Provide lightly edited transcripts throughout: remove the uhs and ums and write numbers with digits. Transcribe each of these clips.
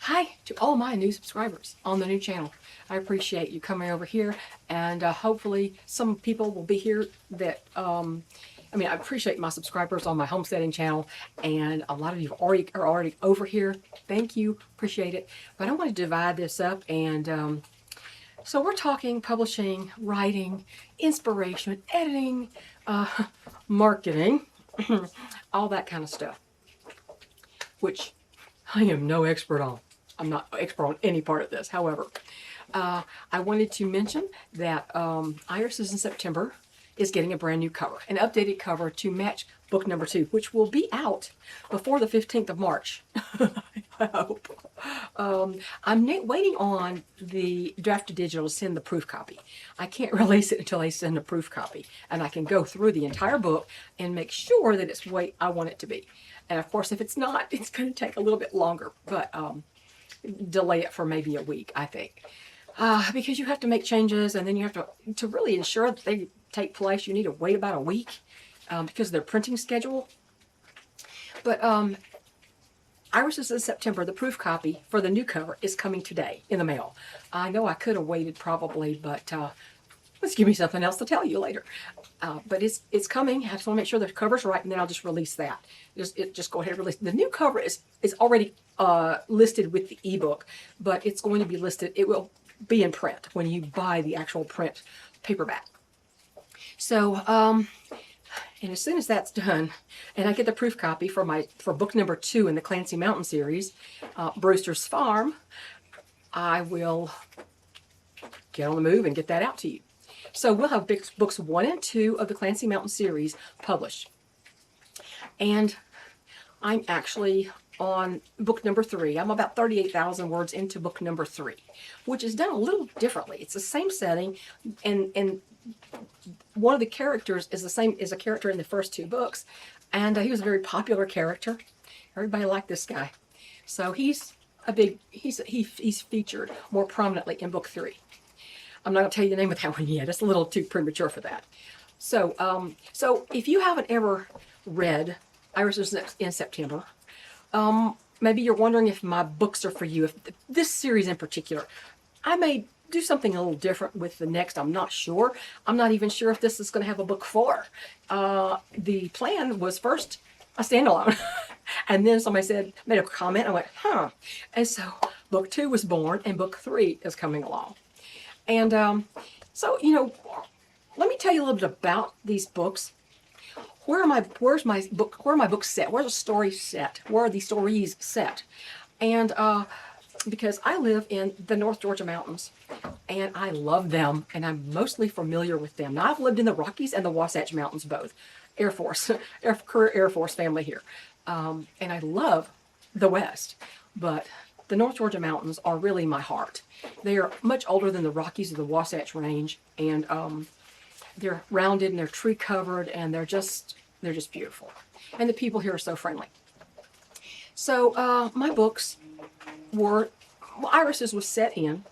Hi to all my new subscribers on the new channel. I appreciate you coming over here, and hopefully some people will be here that, I appreciate my subscribers on my homesteading channel, and a lot of you are already over here. Thank you, appreciate it. But I want to divide this up, and so we're talking publishing, writing, inspiration, editing, marketing, all that kind of stuff, which I am no expert on. I'm not expert on any part of this. However, I wanted to mention that Irises in September is getting a brand new cover, an updated cover to match book number 2, which will be out before the 15th of March. I hope. I'm waiting on the draft to digital to send the proof copy. I can't release it until they send a proof copy, and I can go through the entire book and make sure that it's the way I want it to be. And of course, if it's not, it's going to take a little bit longer, but delay it for maybe a week, I think. Because you have to make changes, and then you have to really ensure that they take place, you need to wait about a week because of their printing schedule. But Irises in September, the proof copy for the new cover is coming today in the mail. I know I could have waited probably, but let's give me something else to tell you later. But it's coming. I just want to make sure the cover's right, and then I'll just release that. Just go ahead and release. The new cover is already listed with the ebook, but it's going to be listed. It will be in print when you buy the actual print paperback. So, and as soon as that's done, and I get the proof copy for book number 2 in the Clancy Mountain series, Brewster's Farm, I will get on the move and get that out to you. So we'll have books 1 and 2 of the Clancy Mountain series published. And I'm actually on book number 3. I'm about 38,000 words into book number 3, which is done a little differently. It's the same setting, and one of the characters is the same as a character in the first 2 books, and he was a very popular character. Everybody liked this guy. So he's featured more prominently in book 3. I'm not going to tell you the name of that one yet. It's a little too premature for that. So, so if you haven't ever read Irises in September, maybe you're wondering if my books are for you. If this series in particular, I may do something a little different with the next. I'm not sure. I'm not even sure if this is going to have a book 4. The plan was first a standalone, and then somebody made a comment. I went, huh. And so book 2 was born, and book 3 is coming along. And so, let me tell you a little bit about these books. Where are my books set? Where's the story set? Where are these stories set? And because I live in the North Georgia mountains, and I love them, and I'm mostly familiar with them. Now, I've lived in the Rockies and the Wasatch Mountains, both. Career Air Force family here. And I love the West, but the North Georgia mountains are really my heart. They are much older than the Rockies or the Wasatch Range, and they're rounded and they're tree covered, and they're just beautiful. And the people here are so friendly. So my books were, Irises was set in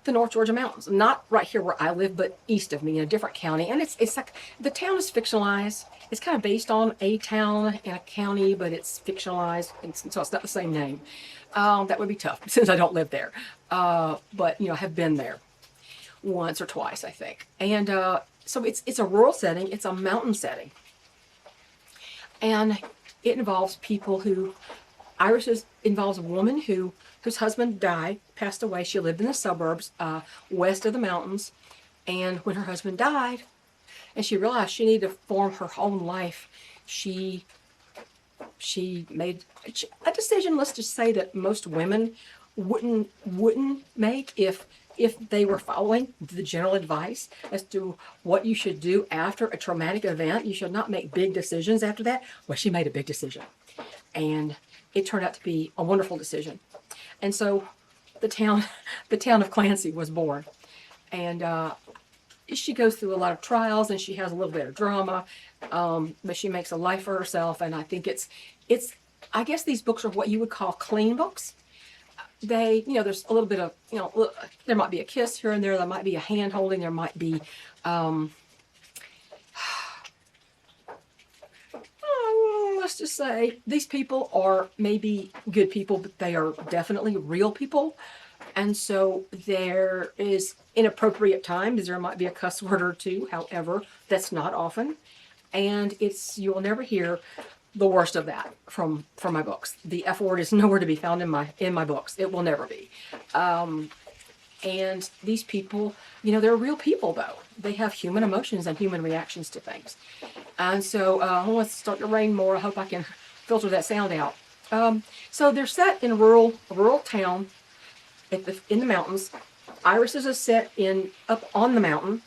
the North Georgia mountains, not right here where I live, but east of me in a different county. And it's like the town is fictionalized. It's kind of based on a town and a county, but it's fictionalized, and so it's not the same name. That would be tough since I don't live there. But I have been there once or twice, I think. And so it's a rural setting. It's a mountain setting, and it involves people who. Irises involves a woman whose husband passed away. She lived in the suburbs west of the mountains, and when her husband died, and she realized she needed to form her own life, she made a decision. Let's just say that most women wouldn't make if they were following the general advice as to what you should do after a traumatic event. You should not make big decisions after that. Well, she made a big decision, and it turned out to be a wonderful decision. And so the town of Clancy was born. And she goes through a lot of trials, and she has a little bit of drama, but she makes a life for herself. And I think I guess these books are what you would call clean books. They, there's a little bit of, there might be a kiss here and there might be a hand holding, there might be, let's let's just say these people are maybe good people, but they are definitely real people. And so there is inappropriate times. There might be a cuss word or two. However, that's not often. And you will never hear the worst of that from my books. The F word is nowhere to be found in my books. It will never be. And these people, they're real people, though. They have human emotions and human reactions to things. And so let's start to rain more. I hope I can filter that sound out. So they're set in a rural town in the mountains. Iris's is set up on the mountain,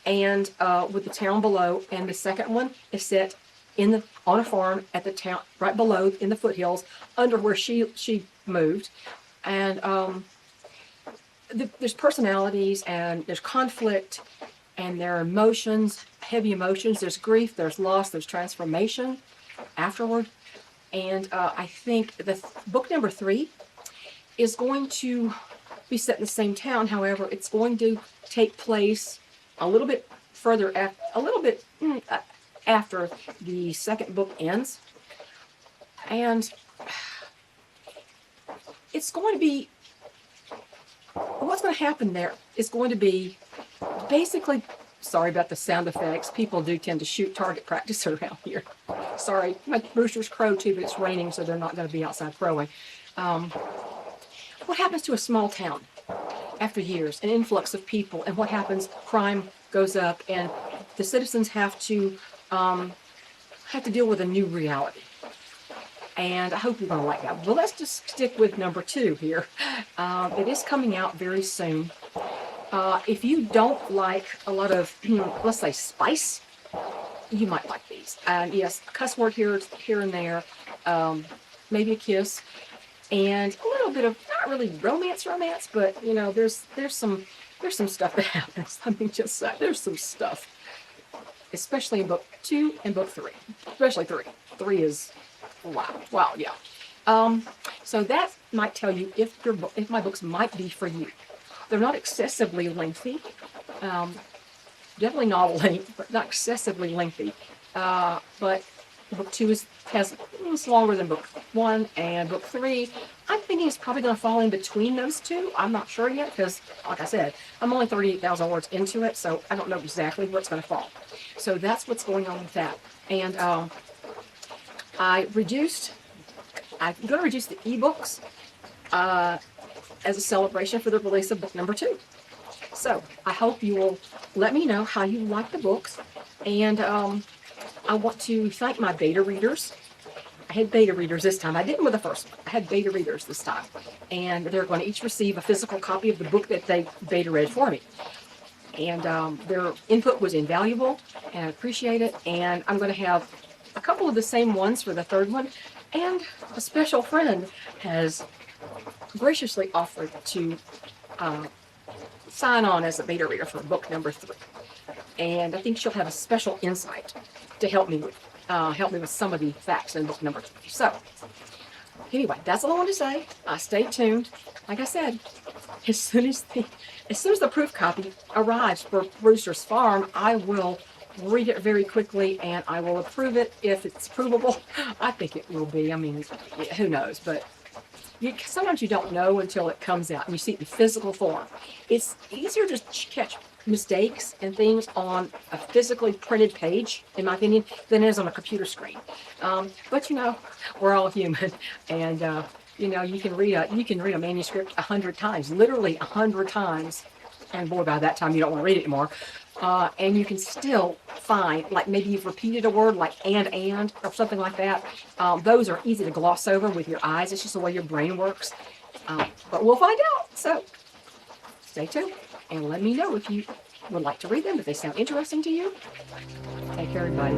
and with the town below. And the second one is set on a farm at the town right below in the foothills, under where she moved. And there's personalities, and there's conflict, and there are emotions, heavy emotions. There's grief, there's loss, there's transformation afterward. And I think the book number 3 is going to be set in the same town. However, it's going to take place a little bit further, after the second book ends. And it's going to be, what's going to happen there is going to be basically, sorry about the sound effects. People do tend to shoot target practice around here. Sorry, my roosters crow too, but it's raining, so they're not going to be outside crowing. What happens to a small town after years, an influx of people, and what happens? Crime goes up, and the citizens have to deal with a new reality. And I hope you're going to like that. Well, let's just stick with number 2 here. It is coming out very soon. If you don't like a lot of, let's say, spice, you might like these. Yes, a cuss word here and there, maybe a kiss, and a little bit of, not really romance, but there's some stuff that happens. Let me just say, there's some stuff, especially in book 2 and book 3, especially 3. 3 is wow, yeah. So that might tell you if my books might be for you. They're not excessively lengthy. Definitely novel length, but not excessively lengthy. But book 2 it's longer than book 1, and book 3, I'm thinking it's probably going to fall in between those two. I'm not sure yet, because, like I said, I'm only 38,000 words into it, so I don't know exactly where it's going to fall. So that's what's going on with that. And I'm going to reduce the ebooks as a celebration for the release of book number 2. So I hope you will let me know how you like the books. And I want to thank my beta readers. I had beta readers this time. I didn't with the first one. I had beta readers this time. And they're going to each receive a physical copy of the book that they beta read for me. And their input was invaluable, and I appreciate it. And I'm going to have a couple of the same ones for the third one. And a special friend has graciously offered to sign on as a beta reader for book number 3. And I think she'll have a special insight to help me with some of the facts in book number 3. So, anyway, that's all I want to say. Stay tuned. Like I said, as soon as the proof copy arrives for Brewster's Farm, I will read it very quickly, and I will approve it if it's provable. I think it will be. I mean, who knows? But sometimes you don't know until it comes out and you see it in physical form. It's easier to catch mistakes and things on a physically printed page, in my opinion, than it is on a computer screen. But we're all human, and you can read a manuscript 100 times, literally 100 times, and boy, by that time you don't want to read it anymore. And you can still find, like maybe you've repeated a word like and or something like that. Those are easy to gloss over with your eyes. It's just the way your brain works. But we'll find out. So stay tuned and let me know if you would like to read them, if they sound interesting to you. Take care, everybody.